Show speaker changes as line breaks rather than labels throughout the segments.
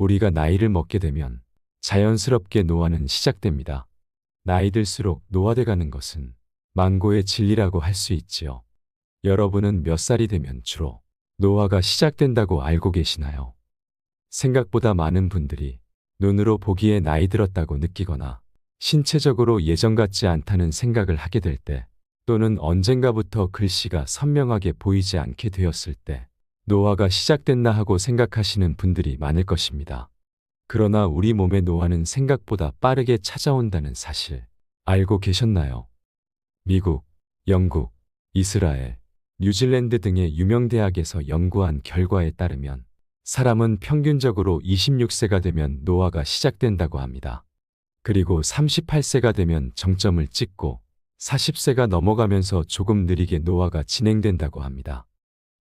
우리가 나이를 먹게 되면 자연스럽게 노화는 시작됩니다. 나이 들수록 노화돼 가는 것은 만고의 진리라고 할 수 있지요. 여러분은 몇 살이 되면 주로 노화가 시작된다고 알고 계시나요? 생각보다 많은 분들이 눈으로 보기에 나이 들었다고 느끼거나 신체적으로 예전 같지 않다는 생각을 하게 될 때, 또는 언젠가부터 글씨가 선명하게 보이지 않게 되었을 때 노화가 시작됐나 하고 생각하시는 분들이 많을 것입니다. 그러나 우리 몸의 노화는 생각보다 빠르게 찾아온다는 사실 알고 계셨나요? 미국, 영국, 이스라엘, 뉴질랜드 등의 유명 대학에서 연구한 결과에 따르면 사람은 평균적으로 26세가 되면 노화가 시작된다고 합니다. 그리고 38세가 되면 정점을 찍고 40세가 넘어가면서 조금 느리게 노화가 진행된다고 합니다.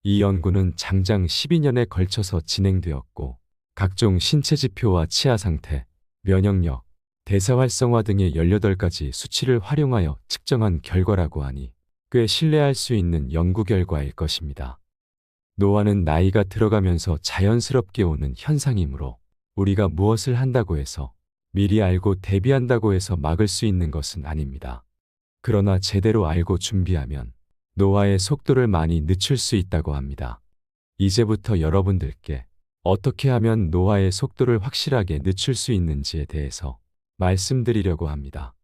이 연구는 장장 12년에 걸쳐서 진행되었고, 각종 신체 지표와 치아 상태, 면역력, 대사 활성화 등의 18가지 수치를 활용하여 측정한 결과라고 하니 꽤 신뢰할 수 있는 연구 결과일 것입니다. 노화는 나이가 들어가면서 자연스럽게 오는 현상이므로 우리가 무엇을 한다고 해서, 미리 알고 대비한다고 해서 막을 수 있는 것은 아닙니다. 그러나 제대로 알고 준비하면 노화의 속도를 많이 늦출 수 있다고 합니다. 이제부터 여러분들께 어떻게 하면 노화의 속도를 확실하게 늦출 수 있는지에 대해서 말씀드리려고 합니다.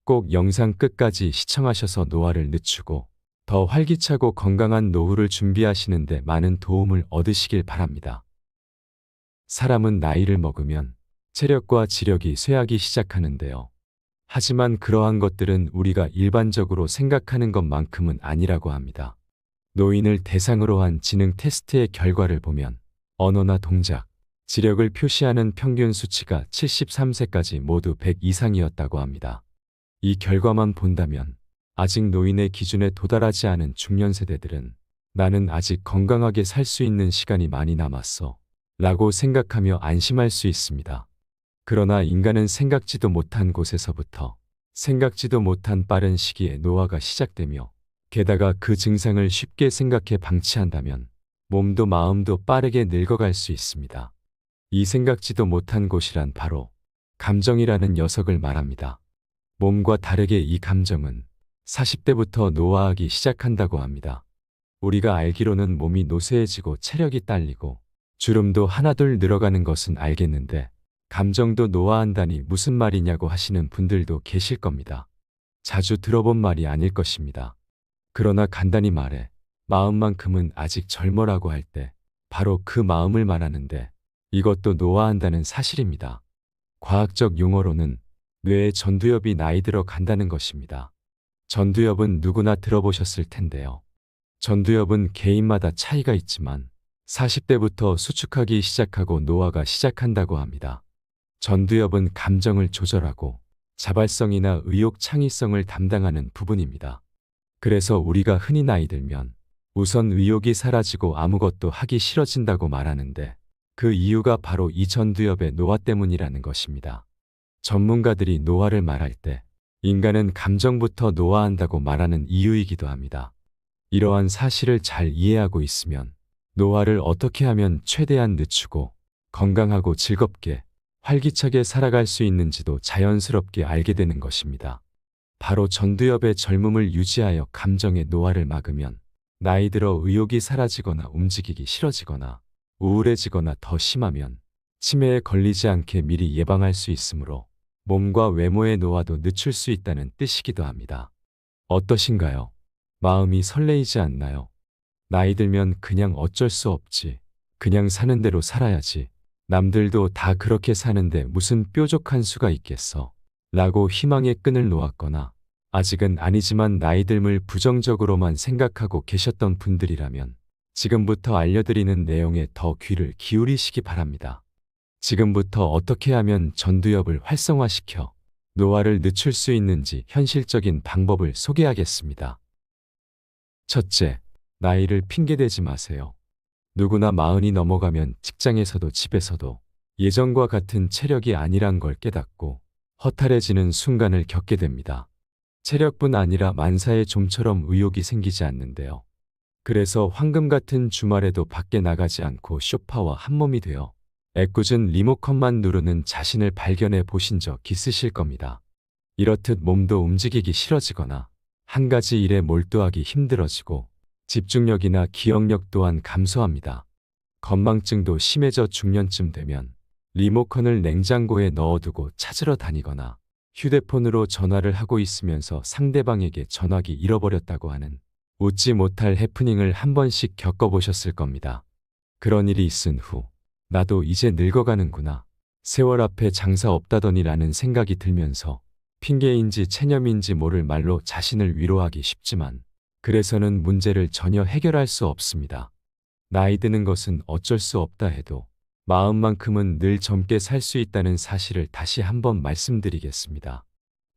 꼭 영상 끝까지 시청하셔서 노화를 늦추고 더 활기차고 건강한 노후를 준비하시는데 많은 도움을 얻으시길 바랍니다. 사람은 나이를 먹으면 체력과 지력이 쇠하기 시작하는데요. 하지만 그러한 것들은 우리가 일반적으로 생각하는 것만큼은 아니라고 합니다. 노인을 대상으로 한 지능 테스트의 결과를 보면 언어나 동작, 지력을 표시하는 평균 수치가 73세까지 모두 100 이상이었다고 합니다. 이 결과만 본다면 아직 노인의 기준에 도달하지 않은 중년 세대들은 나는 아직 건강하게 살 수 있는 시간이 많이 남았어 라고 생각하며 안심할 수 있습니다. 그러나 인간은 생각지도 못한 곳에서부터 생각지도 못한 빠른 시기에 노화가 시작되며, 게다가 그 증상을 쉽게 생각해 방치한다면 몸도 마음도 빠르게 늙어갈 수 있습니다. 이 생각지도 못한 곳이란 바로 감정이라는 녀석을 말합니다. 몸과 다르게 이 감정은 40대부터 노화하기 시작한다고 합니다. 우리가 알기로는 몸이 노쇠해지고 체력이 딸리고 주름도 하나둘 늘어가는 것은 알겠는데, 감정도 노화한다니 무슨 말이냐고 하시는 분들도 계실 겁니다. 자주 들어본 말이 아닐 것입니다. 그러나 간단히 말해 마음만큼은 아직 젊어라고 할 때 바로 그 마음을 말하는데, 이것도 노화한다는 사실입니다. 과학적 용어로는 뇌의 전두엽이 나이 들어 간다는 것입니다. 전두엽은 누구나 들어보셨을 텐데요. 전두엽은 개인마다 차이가 있지만 40대부터 수축하기 시작하고 노화가 시작한다고 합니다. 전두엽은 감정을 조절하고 자발성이나 의욕 창의성을 담당하는 부분입니다. 그래서 우리가 흔히 나이 들면 우선 의욕이 사라지고 아무것도 하기 싫어진다고 말하는데, 그 이유가 바로 이 전두엽의 노화 때문이라는 것입니다. 전문가들이 노화를 말할 때 인간은 감정부터 노화한다고 말하는 이유이기도 합니다. 이러한 사실을 잘 이해하고 있으면 노화를 어떻게 하면 최대한 늦추고 건강하고 즐겁게 활기차게 살아갈 수 있는지도 자연스럽게 알게 되는 것입니다. 바로 전두엽의 젊음을 유지하여 감정의 노화를 막으면 나이 들어 의욕이 사라지거나 움직이기 싫어지거나 우울해지거나 더 심하면 치매에 걸리지 않게 미리 예방할 수 있으므로 몸과 외모의 노화도 늦출 수 있다는 뜻이기도 합니다. 어떠신가요? 마음이 설레이지 않나요? 나이 들면 그냥 어쩔 수 없지, 그냥 사는 대로 살아야지, 남들도 다 그렇게 사는데 무슨 뾰족한 수가 있겠어 라고 희망의 끈을 놓았거나, 아직은 아니지만 나이 듦을 부정적으로만 생각하고 계셨던 분들이라면 지금부터 알려드리는 내용에 더 귀를 기울이시기 바랍니다. 지금부터 어떻게 하면 전두엽을 활성화시켜 노화를 늦출 수 있는지 현실적인 방법을 소개하겠습니다. 첫째, 나이를 핑계대지 마세요. 누구나 40이 넘어가면 직장에서도 집에서도 예전과 같은 체력이 아니란 걸 깨닫고 허탈해지는 순간을 겪게 됩니다. 체력뿐 아니라 만사에 좀처럼 의욕이 생기지 않는데요. 그래서 황금 같은 주말에도 밖에 나가지 않고 쇼파와 한몸이 되어 애꿎은 리모컨만 누르는 자신을 발견해 보신 적 있으실 겁니다. 이렇듯 몸도 움직이기 싫어지거나 한 가지 일에 몰두하기 힘들어지고 집중력이나 기억력 또한 감소합니다. 건망증도 심해져 중년쯤 되면 리모컨을 냉장고에 넣어두고 찾으러 다니거나 휴대폰으로 전화를 하고 있으면서 상대방에게 전화기 잃어버렸다고 하는 웃지 못할 해프닝을 한 번씩 겪어보셨을 겁니다. 그런 일이 있은 후 나도 이제 늙어가는구나. 세월 앞에 장사 없다더니라는 생각이 들면서 핑계인지 체념인지 모를 말로 자신을 위로하기 쉽지만 그래서는 문제를 전혀 해결할 수 없습니다. 나이 드는 것은 어쩔 수 없다 해도 마음만큼은 늘 젊게 살 수 있다는 사실을 다시 한번 말씀드리겠습니다.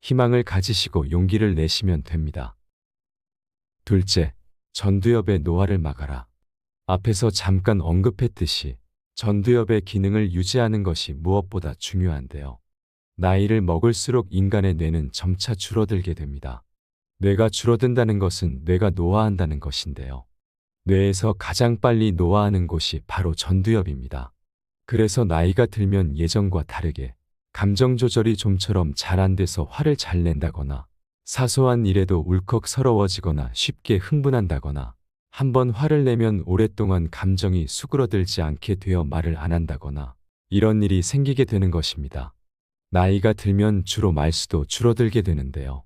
희망을 가지시고 용기를 내시면 됩니다. 둘째, 전두엽의 노화를 막아라. 앞에서 잠깐 언급했듯이 전두엽의 기능을 유지하는 것이 무엇보다 중요한데요. 나이를 먹을수록 인간의 뇌는 점차 줄어들게 됩니다. 뇌가 줄어든다는 것은 뇌가 노화한다는 것인데요. 뇌에서 가장 빨리 노화하는 곳이 바로 전두엽입니다. 그래서 나이가 들면 예전과 다르게 감정 조절이 좀처럼 잘 안 돼서 화를 잘 낸다거나 사소한 일에도 울컥 서러워지거나 쉽게 흥분한다거나 한번 화를 내면 오랫동안 감정이 수그러들지 않게 되어 말을 안 한다거나 이런 일이 생기게 되는 것입니다. 나이가 들면 주로 말수도 줄어들게 되는데요.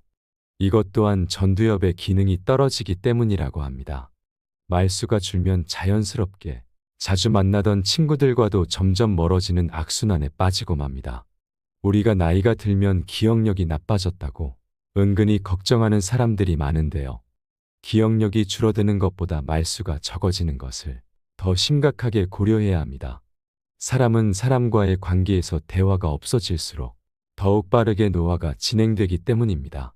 이것 또한 전두엽의 기능이 떨어지기 때문이라고 합니다. 말수가 줄면 자연스럽게 자주 만나던 친구들과도 점점 멀어지는 악순환에 빠지고 맙니다. 우리가 나이가 들면 기억력이 나빠졌다고 은근히 걱정하는 사람들이 많은데요. 기억력이 줄어드는 것보다 말수가 적어지는 것을 더 심각하게 고려해야 합니다. 사람은 사람과의 관계에서 대화가 없어질수록 더욱 빠르게 노화가 진행되기 때문입니다.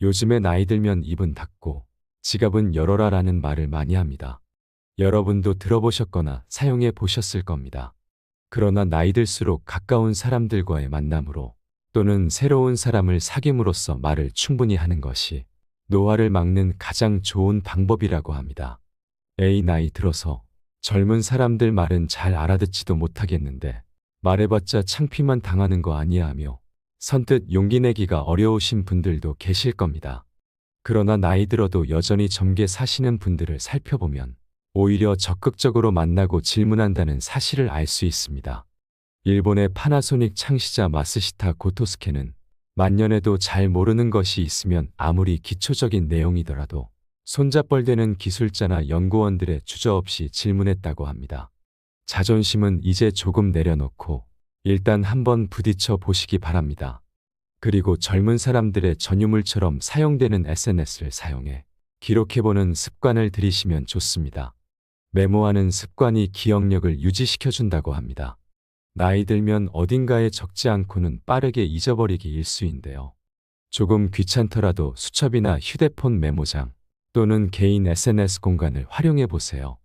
요즘에 나이 들면 입은 닫고 지갑은 열어라 라는 말을 많이 합니다. 여러분도 들어보셨거나 사용해 보셨을 겁니다. 그러나 나이 들수록 가까운 사람들과의 만남으로 또는 새로운 사람을 사귐으로써 말을 충분히 하는 것이 노화를 막는 가장 좋은 방법이라고 합니다. 에이, 나이 들어서 젊은 사람들 말은 잘 알아듣지도 못하겠는데 말해봤자 창피만 당하는 거 아니야 하며 선뜻 용기 내기가 어려우신 분들도 계실 겁니다. 그러나 나이 들어도 여전히 젊게 사시는 분들을 살펴보면 오히려 적극적으로 만나고 질문한다는 사실을 알 수 있습니다. 일본의 파나소닉 창시자 마스시타 고토스케는 만년에도 잘 모르는 것이 있으면 아무리 기초적인 내용이더라도 손잡벌되는 기술자나 연구원들의 주저없이 질문했다고 합니다. 자존심은 이제 조금 내려놓고 일단 한번 부딪혀 보시기 바랍니다. 그리고 젊은 사람들의 전유물처럼 사용되는 SNS를 사용해 기록해보는 습관을 들이시면 좋습니다. 메모하는 습관이 기억력을 유지시켜준다고 합니다. 나이 들면 어딘가에 적지 않고는 빠르게 잊어버리기 일쑤인데요. 조금 귀찮더라도 수첩이나 휴대폰 메모장 또는 개인 SNS 공간을 활용해 보세요.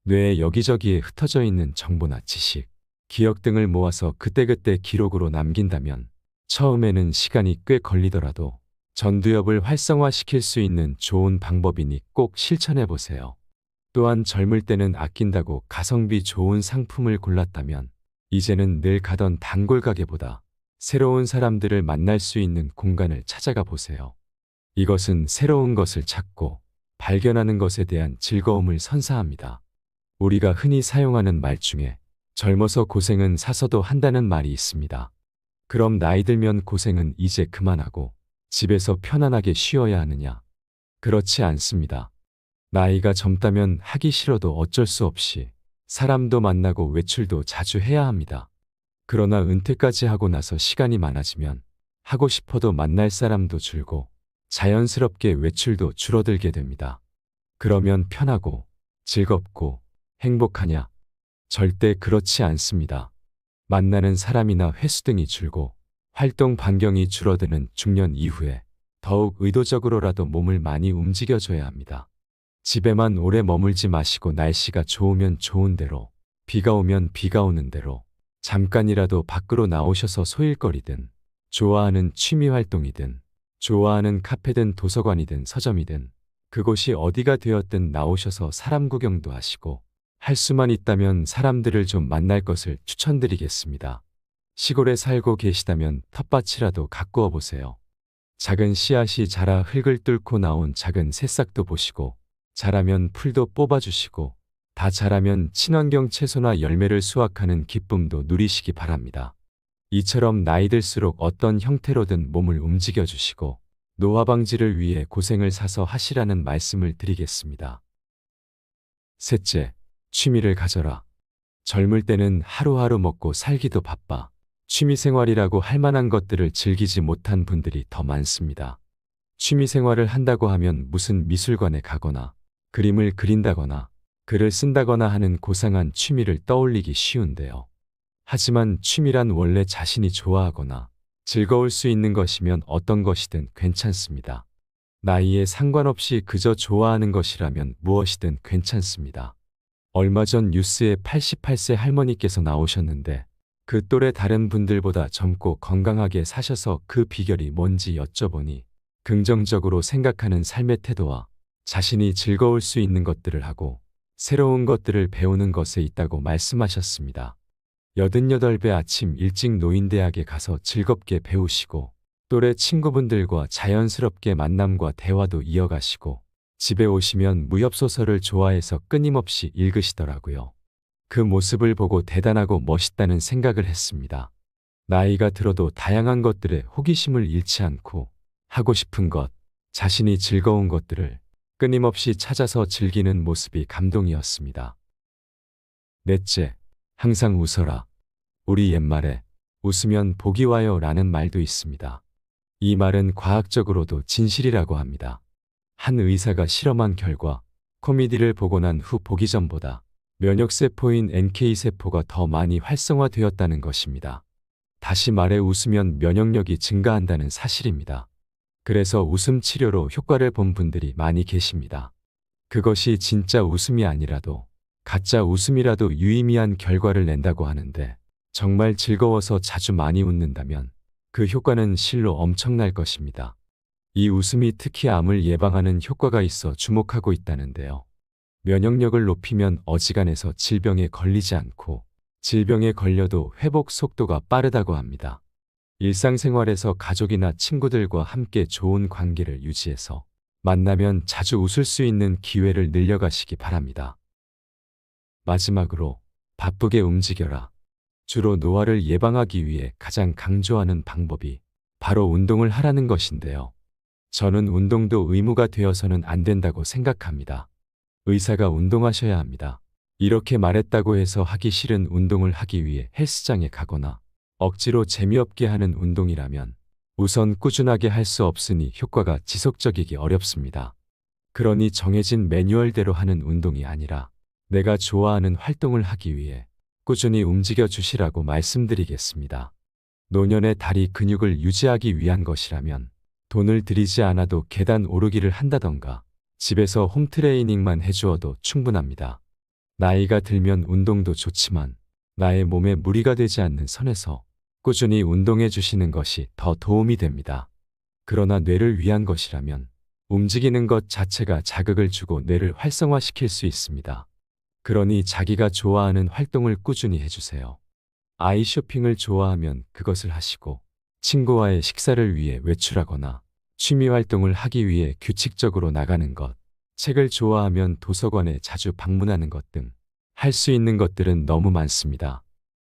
뇌에 여기저기에 흩어져 있는 정보나 지식, 기억 등을 모아서 그때그때 기록으로 남긴다면 처음에는 시간이 꽤 걸리더라도 전두엽을 활성화시킬 수 있는 좋은 방법이니 꼭 실천해 보세요. 또한 젊을 때는 아낀다고 가성비 좋은 상품을 골랐다면 이제는 늘 가던 단골 가게보다 새로운 사람들을 만날 수 있는 공간을 찾아가 보세요. 이것은 새로운 것을 찾고 발견하는 것에 대한 즐거움을 선사합니다. 우리가 흔히 사용하는 말 중에 젊어서 고생은 사서도 한다는 말이 있습니다. 그럼 나이 들면 고생은 이제 그만하고 집에서 편안하게 쉬어야 하느냐? 그렇지 않습니다. 나이가 젊다면 하기 싫어도 어쩔 수 없이 사람도 만나고 외출도 자주 해야 합니다. 그러나 은퇴까지 하고 나서 시간이 많아지면 하고 싶어도 만날 사람도 줄고 자연스럽게 외출도 줄어들게 됩니다. 그러면 편하고 즐겁고 행복하냐? 절대 그렇지 않습니다. 만나는 사람이나 횟수 등이 줄고 활동 반경이 줄어드는 중년 이후에 더욱 의도적으로라도 몸을 많이 움직여줘야 합니다. 집에만 오래 머물지 마시고 날씨가 좋으면 좋은 대로, 비가 오면 비가 오는 대로 잠깐이라도 밖으로 나오셔서 소일거리든 좋아하는 취미 활동이든 좋아하는 카페든 도서관이든 서점이든 그곳이 어디가 되었든 나오셔서 사람 구경도 하시고 할 수만 있다면 사람들을 좀 만날 것을 추천드리겠습니다. 시골에 살고 계시다면 텃밭이라도 가꾸어 보세요. 작은 씨앗이 자라 흙을 뚫고 나온 작은 새싹도 보시고, 자라면 풀도 뽑아주시고, 다 자라면 친환경 채소나 열매를 수확하는 기쁨도 누리시기 바랍니다. 이처럼 나이 들수록 어떤 형태로든 몸을 움직여 주시고, 노화 방지를 위해 고생을 사서 하시라는 말씀을 드리겠습니다. 셋째, 취미를 가져라. 젊을 때는 하루하루 먹고 살기도 바빠 취미생활이라고 할 만한 것들을 즐기지 못한 분들이 더 많습니다. 취미생활을 한다고 하면 무슨 미술관에 가거나 그림을 그린다거나 글을 쓴다거나 하는 고상한 취미를 떠올리기 쉬운데요. 하지만 취미란 원래 자신이 좋아하거나 즐거울 수 있는 것이면 어떤 것이든 괜찮습니다. 나이에 상관없이 그저 좋아하는 것이라면 무엇이든 괜찮습니다. 얼마 전 뉴스에 88세 할머니께서 나오셨는데 그 또래 다른 분들보다 젊고 건강하게 사셔서 그 비결이 뭔지 여쭤보니 긍정적으로 생각하는 삶의 태도와 자신이 즐거울 수 있는 것들을 하고 새로운 것들을 배우는 것에 있다고 말씀하셨습니다. 88배 아침 일찍 노인대학에 가서 즐겁게 배우시고 또래 친구분들과 자연스럽게 만남과 대화도 이어가시고 집에 오시면 무협소설을 좋아해서 끊임없이 읽으시더라고요. 그 모습을 보고 대단하고 멋있다는 생각을 했습니다. 나이가 들어도 다양한 것들에 호기심을 잃지 않고 하고 싶은 것, 자신이 즐거운 것들을 끊임없이 찾아서 즐기는 모습이 감동이었습니다. 넷째, 항상 웃어라. 우리 옛말에 웃으면 복이 와요 라는 말도 있습니다. 이 말은 과학적으로도 진실이라고 합니다. 한 의사가 실험한 결과 코미디를 보고 난 후 보기 전보다 면역세포인 NK세포가 더 많이 활성화되었다는 것입니다. 다시 말해 웃으면 면역력이 증가한다는 사실입니다. 그래서 웃음 치료로 효과를 본 분들이 많이 계십니다. 그것이 진짜 웃음이 아니라도 가짜 웃음이라도 유의미한 결과를 낸다고 하는데 정말 즐거워서 자주 많이 웃는다면 그 효과는 실로 엄청날 것입니다. 이 웃음이 특히 암을 예방하는 효과가 있어 주목하고 있다는데요. 면역력을 높이면 어지간해서 질병에 걸리지 않고 질병에 걸려도 회복 속도가 빠르다고 합니다. 일상생활에서 가족이나 친구들과 함께 좋은 관계를 유지해서 만나면 자주 웃을 수 있는 기회를 늘려가시기 바랍니다. 마지막으로 바쁘게 움직여라. 주로 노화를 예방하기 위해 가장 강조하는 방법이 바로 운동을 하라는 것인데요. 저는 운동도 의무가 되어서는 안 된다고 생각합니다. 의사가 운동하셔야 합니다. 이렇게 말했다고 해서 하기 싫은 운동을 하기 위해 헬스장에 가거나 억지로 재미없게 하는 운동이라면 우선 꾸준하게 할 수 없으니 효과가 지속적이기 어렵습니다. 그러니 정해진 매뉴얼대로 하는 운동이 아니라 내가 좋아하는 활동을 하기 위해 꾸준히 움직여 주시라고 말씀드리겠습니다. 노년의 다리 근육을 유지하기 위한 것이라면 돈을 들이지 않아도 계단 오르기를 한다던가 집에서 홈트레이닝만 해주어도 충분합니다. 나이가 들면 운동도 좋지만 나의 몸에 무리가 되지 않는 선에서 꾸준히 운동해 주시는 것이 더 도움이 됩니다. 그러나 뇌를 위한 것이라면 움직이는 것 자체가 자극을 주고 뇌를 활성화시킬 수 있습니다. 그러니 자기가 좋아하는 활동을 꾸준히 해주세요. 아이 쇼핑을 좋아하면 그것을 하시고 친구와의 식사를 위해 외출하거나 취미 활동을 하기 위해 규칙적으로 나가는 것, 책을 좋아하면 도서관에 자주 방문하는 것 등 할 수 있는 것들은 너무 많습니다.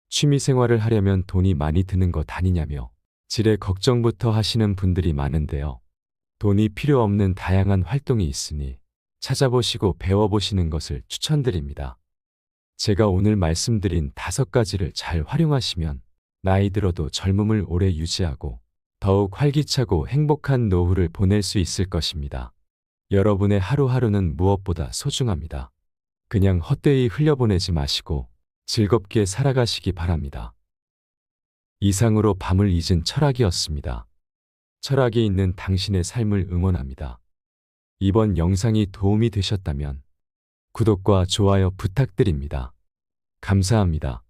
취미 생활을 하려면 돈이 많이 드는 것 아니냐며 지레 걱정부터 하시는 분들이 많은데요. 돈이 필요 없는 다양한 활동이 있으니 찾아보시고 배워보시는 것을 추천드립니다. 제가 오늘 말씀드린 5가지를 잘 활용하시면 나이 들어도 젊음을 오래 유지하고 더욱 활기차고 행복한 노후를 보낼 수 있을 것입니다. 여러분의 하루하루는 무엇보다 소중합니다. 그냥 헛되이 흘려보내지 마시고 즐겁게 살아가시기 바랍니다. 이상으로 밤을 잊은 철학이었습니다. 철학이 있는 당신의 삶을 응원합니다. 이번 영상이 도움이 되셨다면 구독과 좋아요 부탁드립니다. 감사합니다.